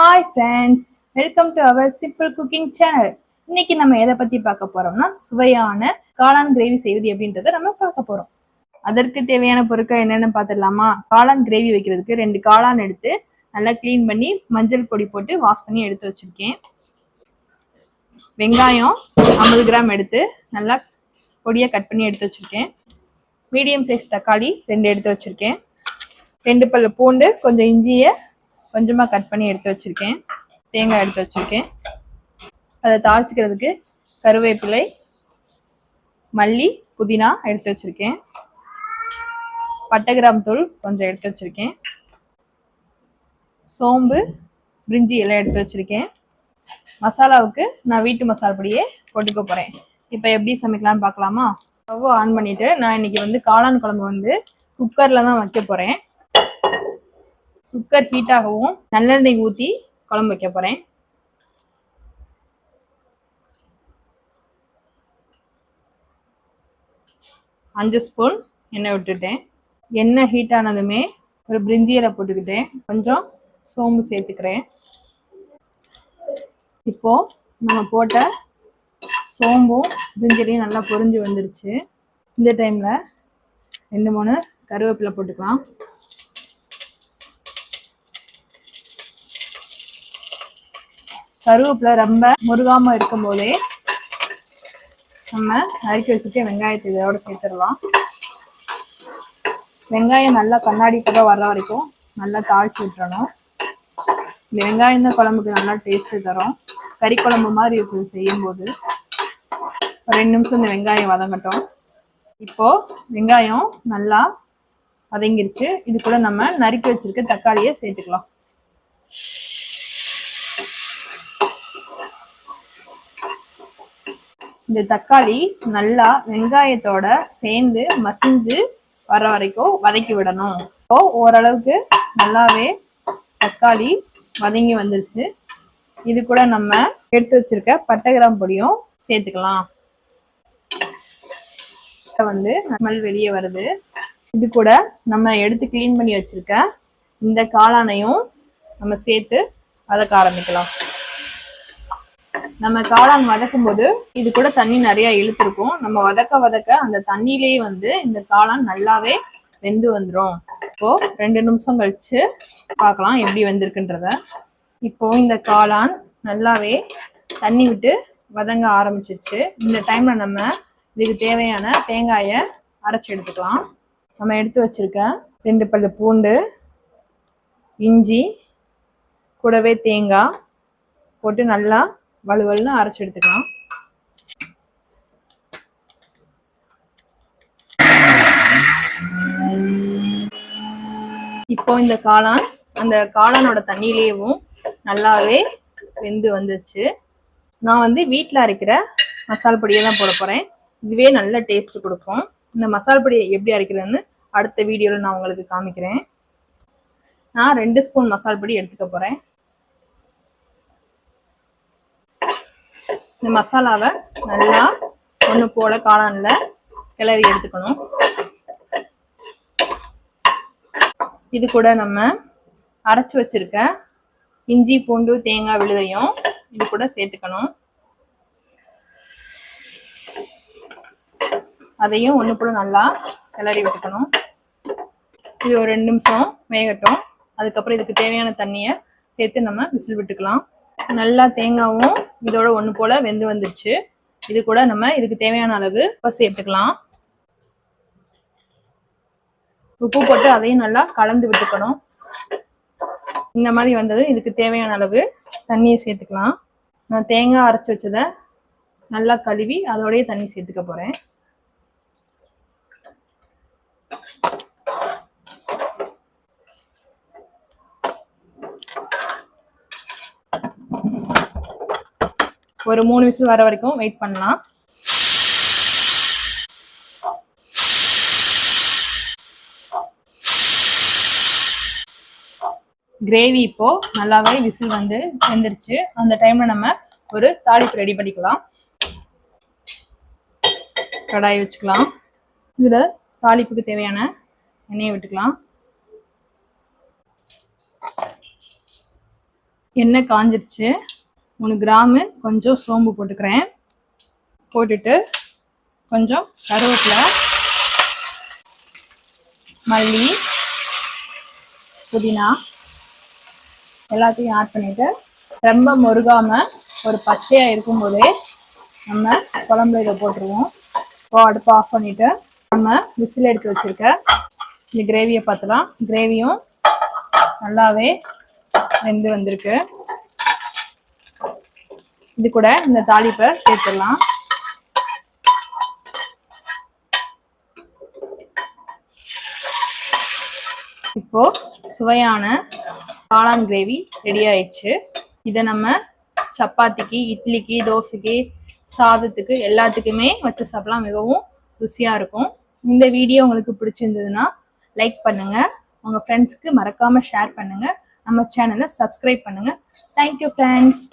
Hi friends, welcome to our simple cooking channel. இன்னைக்கு நம்ம எதை பத்தி பார்க்க போறோம்னா சுவையான காளான் கிரேவி செய்வது எப்படின்றத நம்ம பார்க்க போறோம். அதற்கு தேவையான பொருட்கள் என்னென்னு பார்த்துடலாமா? காளான் கிரேவி வைக்கிறதுக்கு 2 காளான் எடுத்து நல்லா க்ளீன் பண்ணி மஞ்சள் பொடி போட்டு வாஷ் பண்ணி எடுத்து வச்சிருக்கேன். வெங்காயம் 50 கிராம் எடுத்து நல்லா பொடியை கட் பண்ணி எடுத்து வச்சிருக்கேன். மீடியம் சைஸ் தக்காளி 2 எடுத்து வச்சிருக்கேன். 2 பல்லு பூண்டு, கொஞ்சம் இஞ்சியை கொஞ்சமாக கட் பண்ணி எடுத்து வச்சிருக்கேன். தேங்காய் எடுத்து வச்சிருக்கேன். அதை தாளிச்சிக்கிறதுக்கு கருவேப்பிலை, மல்லி, புதினா எடுத்து வச்சிருக்கேன். பட்டை கிராம் தூள் கொஞ்சம் எடுத்து வச்சிருக்கேன். சோம்பு, பிரிஞ்சி எல்லாம் எடுத்து வச்சிருக்கேன். மசாலாவுக்கு நான் வீட்டு மசாலா பொடியே போட்டுக்க போகிறேன். இப்போ எப்படி சமைக்கலாம்னு பார்க்கலாமா? ஸ்டவ் ஆன் பண்ணிவிட்டு நான் இன்னைக்கு காளான் குழம்பு குக்கரில் தான் வைக்க போகிறேன். குக்கர் ஹீட் ஆகவும் நல்லெண்ணெய் ஊற்றி குழம்பு வைக்க போகிறேன். அஞ்சு ஸ்பூன் எண்ணெய் விட்டுட்டேன். எண்ணெய் ஹீட் ஆனதுமே ஒரு பிரிஞ்சி இலை போட்டுக்கிட்டேன். கொஞ்சம் சோம்பு சேர்த்துக்கிறேன். இப்போ நம்ம போட்ட சோம்பும் பிரிஞ்சிலையும் நல்லா பொரிஞ்சு வந்துருச்சு. இந்த டைமில் 2-3 கருவேப்பிலை போட்டுக்கலாம். கருவேப்பிலை ரொம்ப முருகாம இருக்கும் போதே நம்ம நறுக்கி வச்சுட்டு வெங்காயத்தை இதோட சேர்த்துடலாம். வெங்காயம் நல்லா கண்ணாடி கூட வர்ற வரைக்கும் நல்லா தாளிச்சு விட்டுறணும். இந்த வெங்காயம் தான் குழம்புக்கு நல்லா டேஸ்ட்டு தரும். கறி குழம்பு மாதிரி இருக்குது செய்யும்போது. ஒரு 2 நிமிஷம் இந்த வெங்காயம் வதங்கட்டும். இப்போ வெங்காயம் நல்லா வதங்கிருச்சு. இது கூட நம்ம நறுக்கி வச்சிருக்க தக்காளியை சேர்த்துக்கலாம். இந்த தக்காளி நல்லா வெங்காயத்தோட சேர்ந்து மசிஞ்சு வர வரைக்கும் வதக்கி விடணும். இப்போ ஓரளவுக்கு நல்லாவே தக்காளி வதங்கி வந்துருச்சு. இது கூட நம்ம எடுத்து வச்சிருக்க பட்டை கிராம் பொடியும் சேர்த்துக்கலாம். ஸ்மெல் வெளியே வருது. இது கூட நம்ம எடுத்து கிளீன் பண்ணி வச்சிருக்க இந்த காளானையும் நம்ம சேர்த்து வதக்க ஆரம்பிக்கலாம். நம்ம காளான் வதக்கும் போது இது கூட தண்ணி நிறைய இழுத்துருக்கும். நம்ம வதக்க அந்த தண்ணியிலேயே இந்த காளான் நல்லாவே வெந்து வந்துடும். இப்போ 2 நிமிஷம் கழிச்சு பார்க்கலாம் எப்படி வெந்திருக்குன்றத. இப்போ இந்த காளான் நல்லாவே தண்ணி விட்டு வதங்க ஆரம்பிச்சிருச்சு. இந்த டைம்ல நம்ம இதுக்கு தேவையான தேங்காயை அரைச்சி எடுத்துக்கலாம். நம்ம எடுத்து வச்சிருக்க 2 பல்லு பூண்டு, இஞ்சி கூடவே தேங்காய் போட்டு நல்லா வலுவலுன்னு அரைச்சி எடுத்துக்கலாம். இப்போ இந்த காளான் அந்த காளானோட தண்ணியிலேயும் நல்லாவே வெந்து வந்துச்சு. நான் வீட்டில் அரைக்கிற மசாலா பொடியை தான் போட போகிறேன். இதுவே நல்ல டேஸ்ட் கொடுக்கும். இந்த மசாலா பொடியை எப்படி அரைக்கிறேன்னு அடுத்த வீடியோவில் நான் உங்களுக்கு காமிக்கிறேன். நான் 2 ஸ்பூன் மசாலா பொடி எடுத்துக்க போகிறேன். இந்த மசாலாவை நல்லா ஒன்று போல காளான்ல கிளறி எடுத்துக்கணும். இது கூட நம்ம அரைச்சி வச்சிருக்க இஞ்சி, பூண்டு, தேங்காய் விழுதையும் இது கூட சேர்த்துக்கணும். அதையும் ஒன்று போல நல்லா கிளறி விட்டுக்கணும். இது ஒரு 2 நிமிஷம் வேகட்டும். அதுக்கப்புறம் இதுக்கு தேவையான தண்ணியை சேர்த்து நம்ம விசில் விட்டுக்கலாம். நல்லா தேங்காயும் இதோட ஒன்று போல வெந்து வந்துருச்சு. இது கூட நம்ம இதுக்கு தேவையான அளவு உப்பு சேர்த்துக்கலாம். உப்பு போட்டு அதையும் நல்லா கலந்து விட்டுக்கணும். இந்த மாதிரி வந்தது. இதுக்கு தேவையான அளவு தண்ணியை சேர்த்துக்கலாம். நான் தேங்காய் அரைச்சி வச்சதை நல்லா கழுவி அதோடய தண்ணி சேர்த்துக்க போகிறேன். ஒரு 3 விசில் வர வரைக்கும் வெயிட் பண்ணலாம். கிரேவி இப்போ நல்லாவே விசில் வெந்துருச்சு. அந்த டைம்ல நம்ம ஒரு தாளிப்பு ரெடி பண்ணிக்கலாம். கடாய் வச்சுக்கலாம். இதுல தாளிப்புக்கு தேவையான எண்ணெயை விட்டுக்கலாம். எண்ணெய் காஞ்சிருச்சு. 3 கிராமு கொஞ்சம் சோம்பு போட்டுக்கிறேன். போட்டுட்டு கொஞ்சம் கருவேப்பிலை, மல்லி, புதினா எல்லாத்தையும் ஆட் பண்ணிட்டு ரொம்ப முருகாம ஒரு பச்சையா இருக்கும்போதே நம்ம குழம்புல இதை போட்டுருவோம். இப்போ அடுப்பு ஆஃப் பண்ணிட்டு நம்ம விசில் எடுத்து வச்சிருக்க இந்த கிரேவியை பார்த்துலாம். கிரேவியும் நல்லாவே வெந்து வந்திருக்கு. இது கூட இந்த தாளிப்பை சேர்த்துடலாம். இப்போ சுவையான காளான் கிரேவி ரெடி ஆயிடுச்சு. இதை நம்ம சப்பாத்திக்கு, இட்லிக்கு, தோசைக்கு, சாதத்துக்கு எல்லாத்துக்குமே வச்சு சாப்பிடலாம். மிகவும் ருசியா இருக்கும். இந்த வீடியோ உங்களுக்கு பிடிச்சிருந்ததுன்னா லைக் பண்ணுங்க, உங்க ஃப்ரெண்ட்ஸ்க்கு மறக்காம ஷேர் பண்ணுங்க, நம்ம சேனலை சப்ஸ்கிரைப் பண்ணுங்க. Thank you friends.